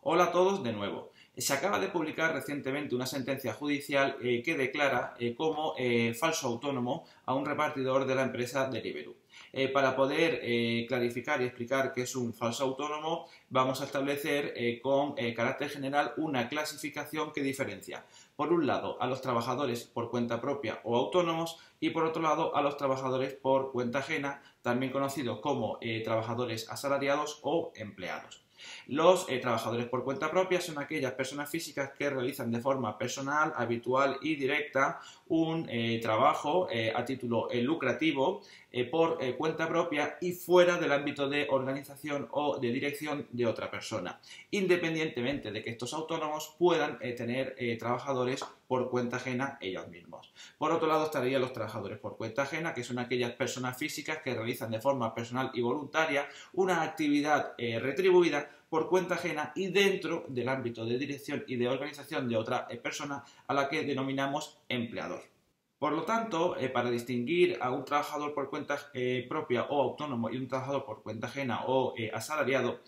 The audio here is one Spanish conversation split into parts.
Hola a todos de nuevo. Se acaba de publicar recientemente una sentencia judicial que declara como falso autónomo a un repartidor de la empresa Deliveroo. Para poder clarificar y explicar qué es un falso autónomo, vamos a establecer con carácter general una clasificación que diferencia, por un lado, a los trabajadores por cuenta propia o autónomos y por otro lado, a los trabajadores por cuenta ajena, también conocidos como trabajadores asalariados o empleados. Los trabajadores por cuenta propia son aquellas personas físicas que realizan de forma personal, habitual y directa un trabajo a título lucrativo por cuenta propia y fuera del ámbito de organización o de dirección de otra persona, independientemente de que estos autónomos puedan tener trabajadores por cuenta ajena ellos mismos. Por otro lado estarían los trabajadores por cuenta ajena, que son aquellas personas físicas que realizan de forma personal y voluntaria una actividad retribuida por cuenta ajena y dentro del ámbito de dirección y de organización de otra persona a la que denominamos empleador. Por lo tanto, para distinguir a un trabajador por cuenta propia o autónomo y un trabajador por cuenta ajena o asalariado,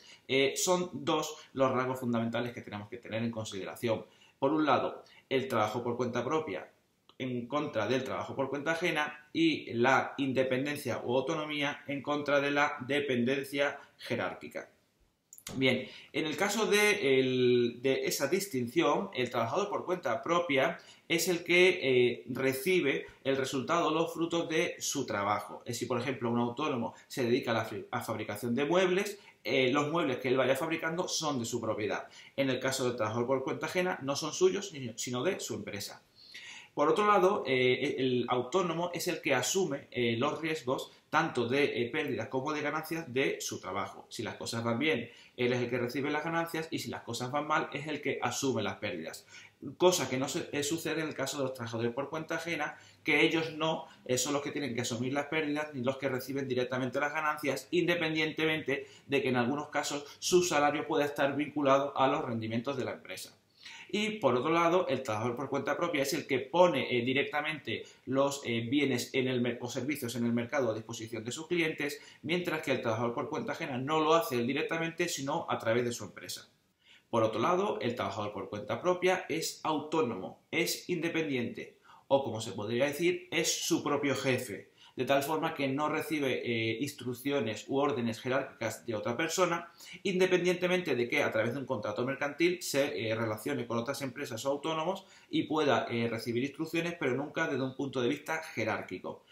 son dos los rasgos fundamentales que tenemos que tener en consideración. Por un lado, el trabajo por cuenta propia en contra del trabajo por cuenta ajena y la independencia o autonomía en contra de la dependencia jerárquica. Bien, en el caso de esa distinción, el trabajador por cuenta propia es el que recibe el resultado, los frutos de su trabajo. Si, por ejemplo, un autónomo se dedica a la fabricación de muebles, los muebles que él vaya fabricando son de su propiedad. En el caso del trabajador por cuenta ajena, no son suyos, sino de su empresa. Por otro lado, el autónomo es el que asume los riesgos tanto de pérdidas como de ganancias de su trabajo. Si las cosas van bien, él es el que recibe las ganancias y si las cosas van mal, es el que asume las pérdidas. Cosa que no sucede en el caso de los trabajadores por cuenta ajena, que ellos no son los que tienen que asumir las pérdidas ni los que reciben directamente las ganancias, independientemente de que en algunos casos su salario pueda estar vinculado a los rendimientos de la empresa. Y por otro lado, el trabajador por cuenta propia es el que pone directamente los bienes o servicios en el mercado a disposición de sus clientes, mientras que el trabajador por cuenta ajena no lo hace él directamente, sino a través de su empresa. Por otro lado, el trabajador por cuenta propia es autónomo, es independiente, o como se podría decir, es su propio jefe, de tal forma que no recibe instrucciones u órdenes jerárquicas de otra persona, independientemente de que a través de un contrato mercantil se relacione con otras empresas o autónomos y pueda recibir instrucciones, pero nunca desde un punto de vista jerárquico.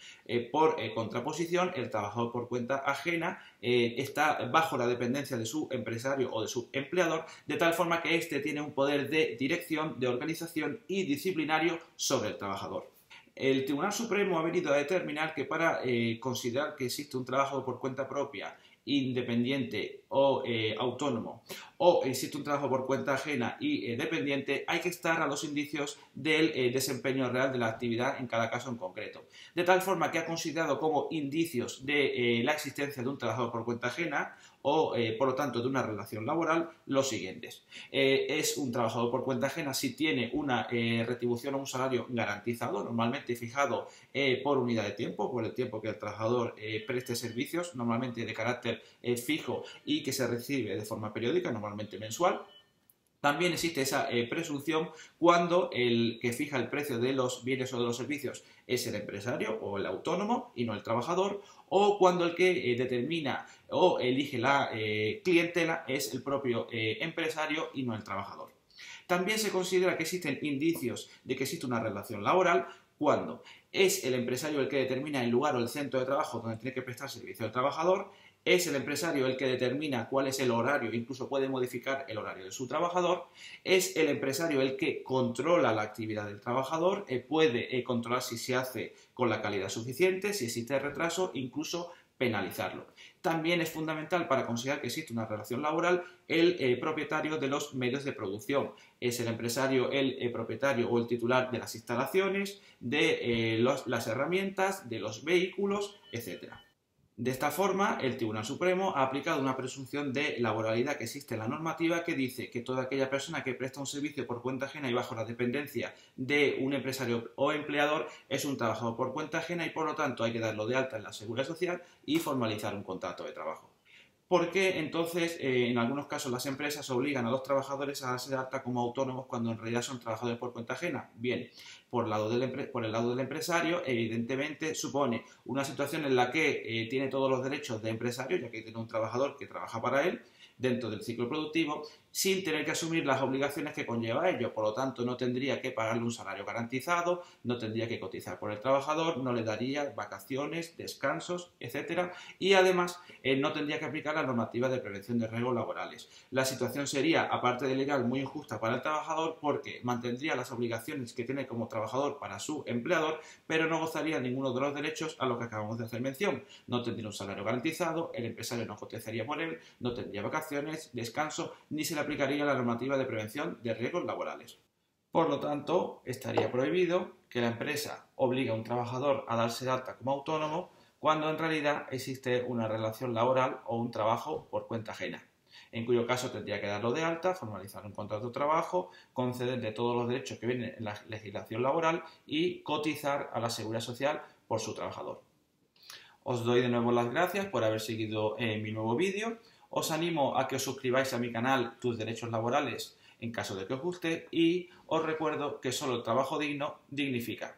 Por contraposición, el trabajador por cuenta ajena está bajo la dependencia de su empresario o de su empleador, de tal forma que éste tiene un poder de dirección, de organización y disciplinario sobre el trabajador. El Tribunal Supremo ha venido a determinar que para considerar que existe un trabajo por cuenta propia, independiente o autónomo, o existe un trabajo por cuenta ajena y dependiente, hay que estar a los indicios del desempeño real de la actividad en cada caso en concreto. De tal forma que ha considerado como indicios de la existencia de un trabajador por cuenta ajena o, por lo tanto, de una relación laboral, los siguientes. Es un trabajador por cuenta ajena si tiene una retribución o un salario garantizado, normalmente fijado por unidad de tiempo, por el tiempo que el trabajador preste servicios, normalmente de carácter fijo y que se recibe de forma periódica, normalmente mensual. También existe esa presunción cuando el que fija el precio de los bienes o de los servicios es el empresario o el autónomo y no el trabajador, o cuando el que determina o elige la clientela es el propio empresario y no el trabajador. También se considera que existen indicios de que existe una relación laboral cuando es el empresario el que determina el lugar o el centro de trabajo donde tiene que prestar servicio al trabajador, es el empresario el que determina cuál es el horario, incluso puede modificar el horario de su trabajador, es el empresario el que controla la actividad del trabajador, puede controlar si se hace con la calidad suficiente, si existe retraso, incluso penalizarlo. También es fundamental para considerar que existe una relación laboral el propietario de los medios de producción. Es el empresario, el propietario o el titular de las instalaciones, de las herramientas, de los vehículos, etc. De esta forma, el Tribunal Supremo ha aplicado una presunción de laboralidad que existe en la normativa que dice que toda aquella persona que presta un servicio por cuenta ajena y bajo la dependencia de un empresario o empleador es un trabajador por cuenta ajena y por lo tanto hay que darlo de alta en la Seguridad Social y formalizar un contrato de trabajo. porque entonces en algunos casos las empresas obligan a los trabajadores a darse de alta como autónomos cuando en realidad son trabajadores por cuenta ajena. Bien, por el lado del empresario, evidentemente supone una situación en la que tiene todos los derechos de empresario, ya que tiene un trabajador que trabaja para él dentro del ciclo productivo, sin tener que asumir las obligaciones que conlleva ello. Por lo tanto, no tendría que pagarle un salario garantizado, no tendría que cotizar por el trabajador, no le daría vacaciones, descansos, etcétera, y además no tendría que aplicar la normativa de prevención de riesgos laborales. La situación sería, aparte de legal, muy injusta para el trabajador porque mantendría las obligaciones que tiene como trabajador para su empleador, pero no gozaría ninguno de los derechos a los que acabamos de hacer mención. No tendría un salario garantizado, el empresario no cotizaría por él, no tendría vacaciones, descanso, ni se le aplicaría la normativa de prevención de riesgos laborales. Por lo tanto, estaría prohibido que la empresa obligue a un trabajador a darse de alta como autónomo cuando en realidad existe una relación laboral o un trabajo por cuenta ajena, en cuyo caso tendría que darlo de alta, formalizar un contrato de trabajo, concederle todos los derechos que vienen en la legislación laboral y cotizar a la seguridad social por su trabajador. Os doy de nuevo las gracias por haber seguido mi nuevo vídeo. Os animo a que os suscribáis a mi canal Tus Derechos Laborales en caso de que os guste y os recuerdo que solo el trabajo digno dignifica.